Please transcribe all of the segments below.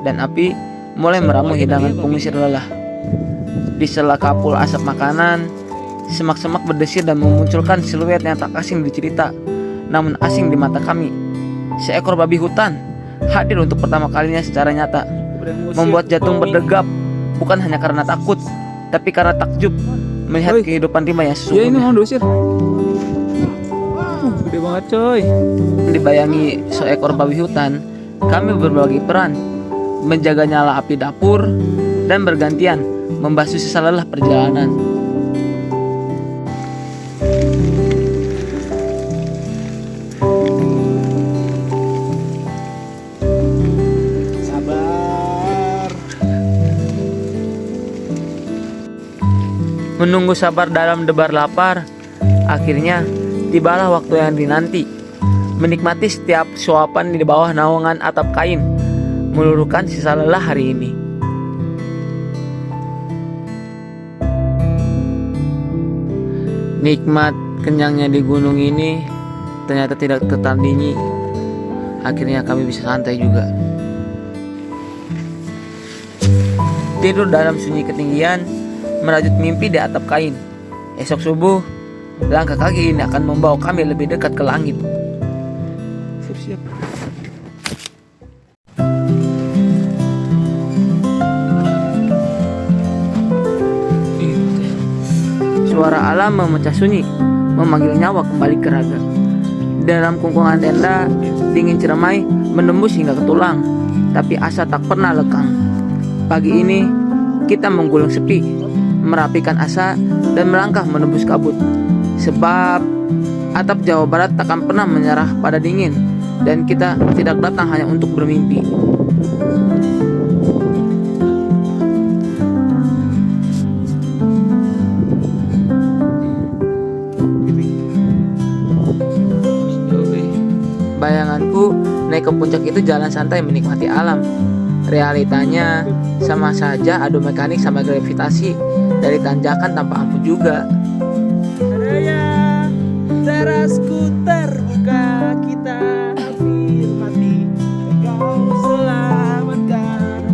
dan api mulai meramu hidangan pengusir lelah. Di sela kapul asap makanan, semak-semak berdesir dan memunculkan siluet yang tak asing di cerita, namun asing di mata kami. Seekor babi hutan hadir untuk pertama kalinya secara nyata, membuat jantung berdegap, bukan hanya karena takut, tapi karena takjub melihat kehidupan rimba yang Ya ini sesungguhnya. mau diusir. Gede banget coy. Dibayangi seekor babi hutan, kami berbagi peran, menjaga nyala api dapur, dan bergantian membasuh sisa lelah perjalanan. Sabar. Menunggu sabar dalam debar lapar, akhirnya tibalah waktu yang dinanti. Menikmati setiap suapan di bawah naungan atap kain, meluruhkan sisa lelah hari ini. Nikmat kenyangnya di gunung ini ternyata tidak tertandingi. Akhirnya kami bisa santai juga. Tidur dalam sunyi ketinggian, merajut mimpi di atap kain. Esok subuh, langkah kaki ini akan membawa kami lebih dekat ke langit. Siap-siap. Suara alam memecah sunyi, memanggil nyawa kembali ke raga. Dalam kungkungan tenda, dingin ceremai menembus hingga ke tulang, tapi asa tak pernah lekang. Pagi ini, kita menggulung sepi, merapikan asa, dan melangkah menembus kabut. Sebab atap Jawa Barat takkan pernah menyerah pada dingin, dan kita tidak datang hanya untuk bermimpi. Bayanganku naik ke puncak itu jalan santai menikmati alam. Realitanya sama saja adu mekanik sama gravitasi, dari tanjakan tanpa ampun juga. Adanya terasku terbuka, kita hampir mati. Engkau selamatkan.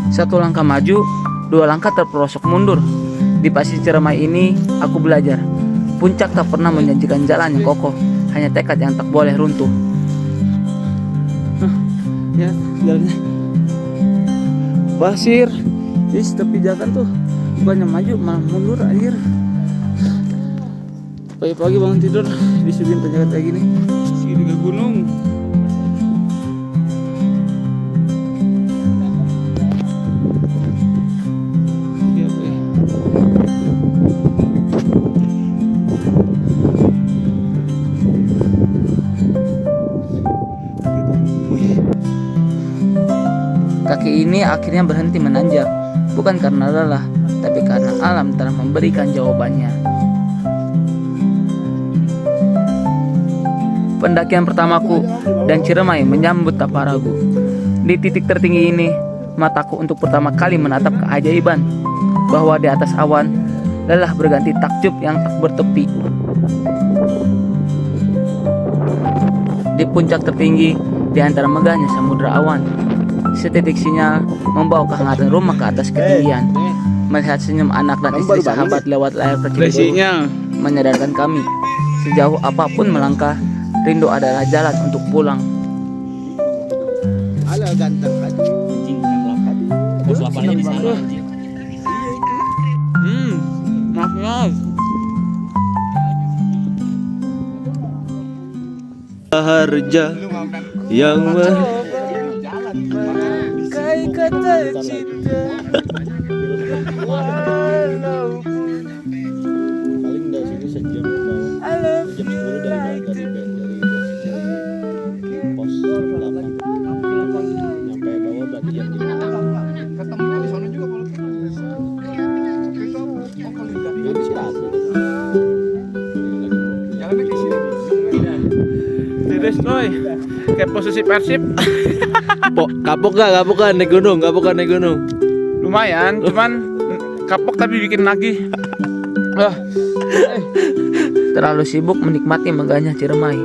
Satu langkah maju, dua langkah terperosok mundur. Di pasir Ciremai ini, aku belajar. Puncak tak pernah menjanjikan jalan yang kokoh, hanya tekad yang tak boleh runtuh. Ya, jalannya. Pasir. Di tepi jalan tuh bukannya maju malah mundur anjir. Pagi-pagi bangun tidur disuguhin tanjakan kayak gini. Segini ke gunung. Iya, apa ya? Kaki ini akhirnya berhenti menanjak, bukan karena lelah, tapi karena alam telah memberikan jawabannya. Pendakian pertamaku dan Ciremai menyambut tanpa ragu. Di titik tertinggi ini, mataku untuk pertama kali menatap keajaiban, bahwa di atas awan, lelah berganti takjub yang tak bertepi. Di puncak tertinggi, di antara megahnya samudra awan, setitik sinyal membawa kehangatan rumah ke atas ketinggian. Melihat senyum anak dan istri sahabat lewat layar kecil Resinya. menyadarkan kami, sejauh apapun melangkah, rindu adalah jalan untuk pulang. Ala ganteng aja. Pos 8 aja di sana. Maaf. Harja yang Kai kata cinta. Walaupun paling dari sini sejam ke bawah. I love Jam you 10 dari pos 8 nyampe bawah berarti jam 5. ketemu di sana juga kalau Nggak di stasiun. jalannya di sini. Tiris coy. Kayak posisi Persib. Kapok gak naik gunung? Lumayan, cuman kapok tapi bikin lagi. Ah, Terlalu sibuk menikmati megahnya Ciremai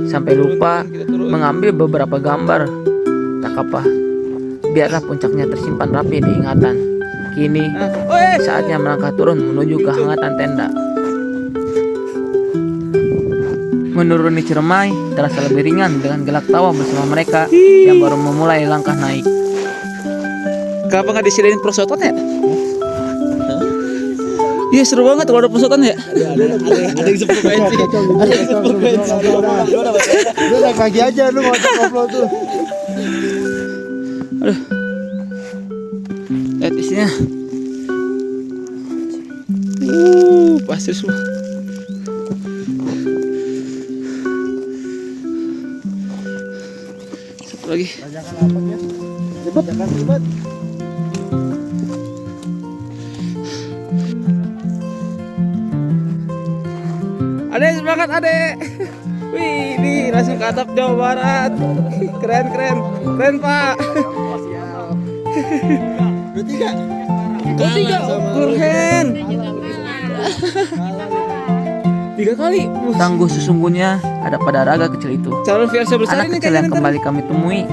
sampai lupa mengambil beberapa gambar. Tak apa, biarlah puncaknya tersimpan rapi di ingatan. Kini saatnya melangkah turun menuju kehangatan tenda. Menuruni Ciremai terasa lebih ringan dengan gelak tawa bersama mereka yang baru memulai langkah naik. kenapa nggak disediain prosotan ya? Iya seru banget kalau ada prosotan ya. Ada yang sefrekuensi. Ada yang sefrekuensi. Lu naik lagi aja lu mau koplo tuh. Lihat isinya. Pasir semua. Satu lagi. Tanyakan apa ya? Tanyakan ribet. Adek semangat adek. Wih, ini langsung ke atap Jawa Barat. Keren keren keren Pak. Bertiga. Ketiga, keren. 3 kali. Tangguh sesungguhnya ada pada raga kecil itu. Calon Fiersa besar Anak ini kecil yang kayaknya ntar. kembali kami temui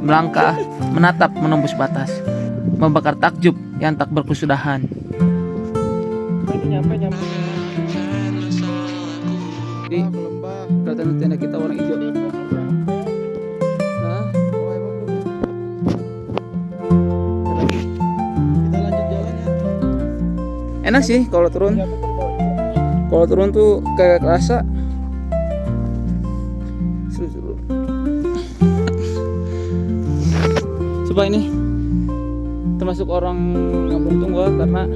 melangkah, menatap, menembus batas, membakar takjub yang tak berkesudahan. Nyampe. Jadi kelihatan tenda kita warna hijau. Nah, lagi. Kita lanjut jalan ya. Enak sih kalau turun. Kalau turun tuh kayak kerasa. Seru. Coba ini termasuk orang yang beruntung gua karena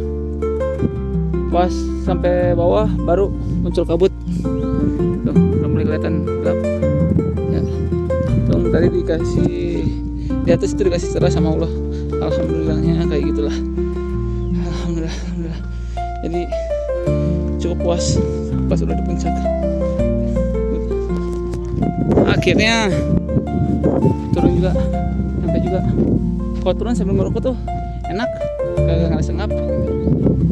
pas sampai bawah baru muncul kabut. Tuh, udah mulai kelihatan gelap. Ya. Tuh, tadi dikasih di atas itu dikasih cerah sama Allah. Alhamdulillahnya kayak gitulah. Alhamdulillah. Jadi cukup puas pas udah di puncak. Akhirnya turun juga, sampai juga. Kalau turun sambil ngerokok tuh enak, kagak ngerasa ngap.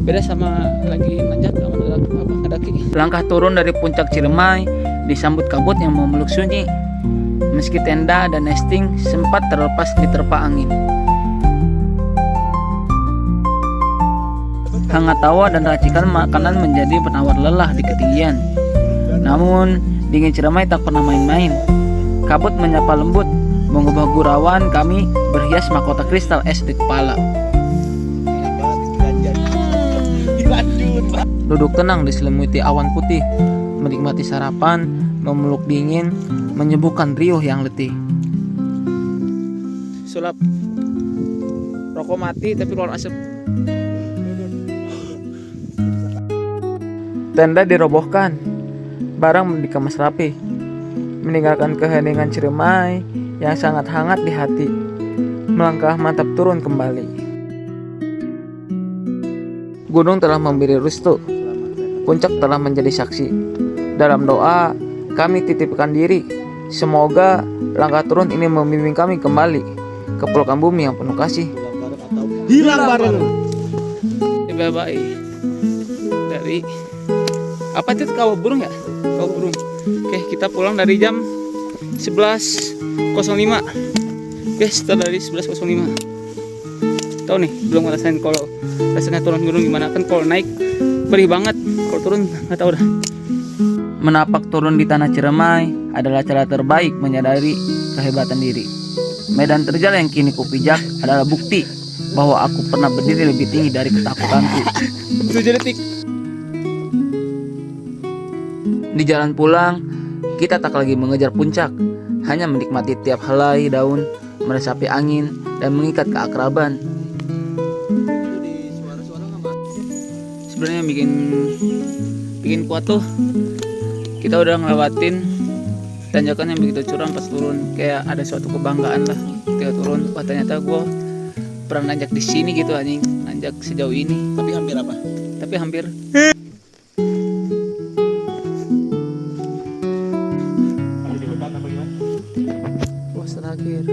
Beda sama lagi nanjak sama ngedaki. Langkah turun dari puncak Ciremai disambut kabut yang memeluk sunyi. Meski tenda dan nesting sempat terlepas diterpa angin. Hangat tawa dan racikan makanan menjadi penawar lelah di ketinggian. Namun, dingin Ciremai tak pernah main-main. Kabut menyapa lembut, mengubah gurauan kami berhias mahkota kristal es di kepala. Duduk tenang diselimuti awan putih, menikmati sarapan, memeluk dingin, menyembuhkan riuh yang letih. Sulap rokok mati tapi keluar asap. Tenda dirobohkan, barang dikemas rapi, meninggalkan keheningan Ciremai yang sangat hangat di hati. Melangkah mantap turun kembali. Gunung telah memberi restu, puncak telah menjadi saksi. Dalam doa, kami titipkan diri. Semoga langkah turun ini membimbing kami kembali ke pelukan bumi yang penuh kasih. Hilang bareng. Bye-bye. Dari apa itu kawah burung ya? Kawah burung. Oke, kita pulang dari jam 11.05. Oke, setelah dari 11.05. Tahu nih, belum ngerasain kalau rasanya turun gunung gimana. Kan kalau naik perih banget, kalau turun nggak tahu dah. Menapak turun di tanah Ciremai adalah cara terbaik menyadari kehebatan diri. Medan terjal yang kini kupijak adalah bukti bahwa aku pernah berdiri lebih tinggi dari ketakutanku. 7 detik. Di jalan pulang, kita tak lagi mengejar puncak, hanya menikmati tiap helai daun, meresapi angin, dan mengikat keakraban. Sebenarnya yang bikin kuat tuh kita udah ngelewatin tanjakan yang begitu curam pas turun. Kayak ada suatu kebanggaan lah ketika turun. Wah, ternyata gue pernah nanjak di sini gitu anjing, nanjak sejauh ini. Tapi hampir apa? Tapi hampir. Puas terakhir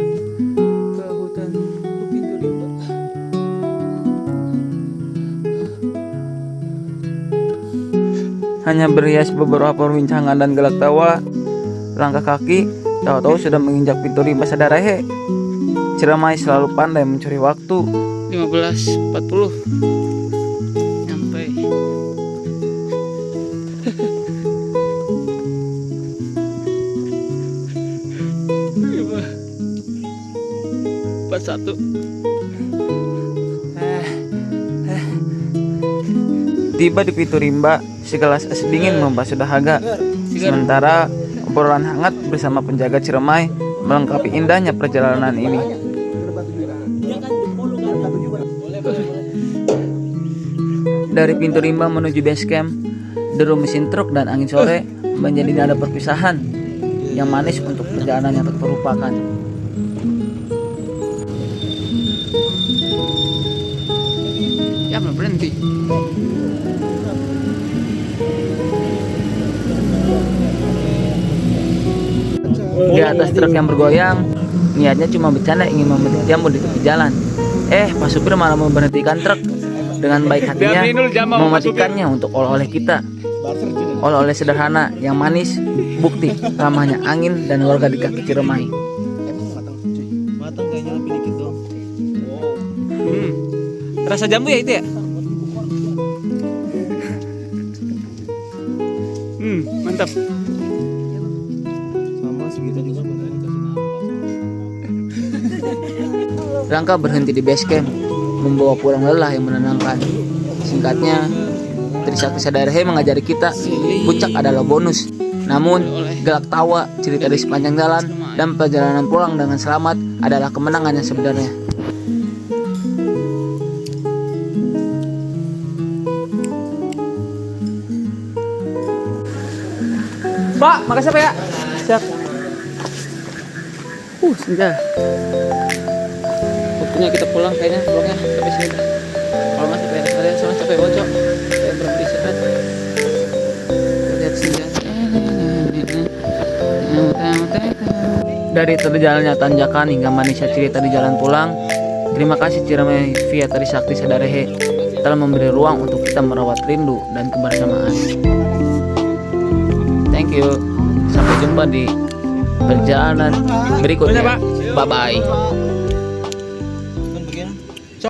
ke hutan Lupin Rimba. Hanya berhias beberapa perbincangan dan gelak tawa, langkah kaki tahu-tahu sudah menginjak pintu rimba Sadarehe. Ciremai selalu pandai mencuri waktu. 15.40 nyampe. Pas satu. Tiba di pintu rimba, segelas es dingin membasuh dahaga. Sementara obrolan hangat bersama penjaga Ciremai melengkapi indahnya perjalanan ini. Dari pintu rimba menuju base camp, deru mesin truk dan angin sore menjadi nada perpisahan yang manis untuk perjalanan yang tak terlupakan. Ya belum berhenti. Di atas truk yang bergoyang, niatnya cuma bercanda ingin memetik jambu di tepi jalan. Pak supir malah memberhentikan truk. Dengan baik hatinya mematikannya untuk oleh-oleh kita. Oleh-oleh sederhana yang manis, bukti ramahnya angin dan warga di kaki Ciremai. Matang kayaknya lebih dikit dong. Rasa jambu ya itu ya? Mantap. Sama segitu juga. Rangka berhenti di base camp, membawa pulang lelah yang menenangkan. Singkatnya, Trisakti Sadarehe mengajari kita, puncak adalah bonus. Namun, gelak tawa, cerita di sepanjang jalan, dan perjalanan pulang dengan selamat adalah kemenangan yang sebenarnya. Pak, makasih Pak ya. Siap. Sudah. Waktunya kita pulang kayaknya vlognya sampai sini. Kalau nggak sampai ada soalnya sampai bocok. Saya berhenti istirahat. Lihat senjata. Dari terjalannya tanjakan hingga manisnya cerita di jalan pulang, terima kasih Ciremai via Trisakti Sadarehe telah memberi ruang untuk kita merawat rindu dan kebersamaan. Thank you. Sampai jumpa di perjalanan berikutnya. Bye bye.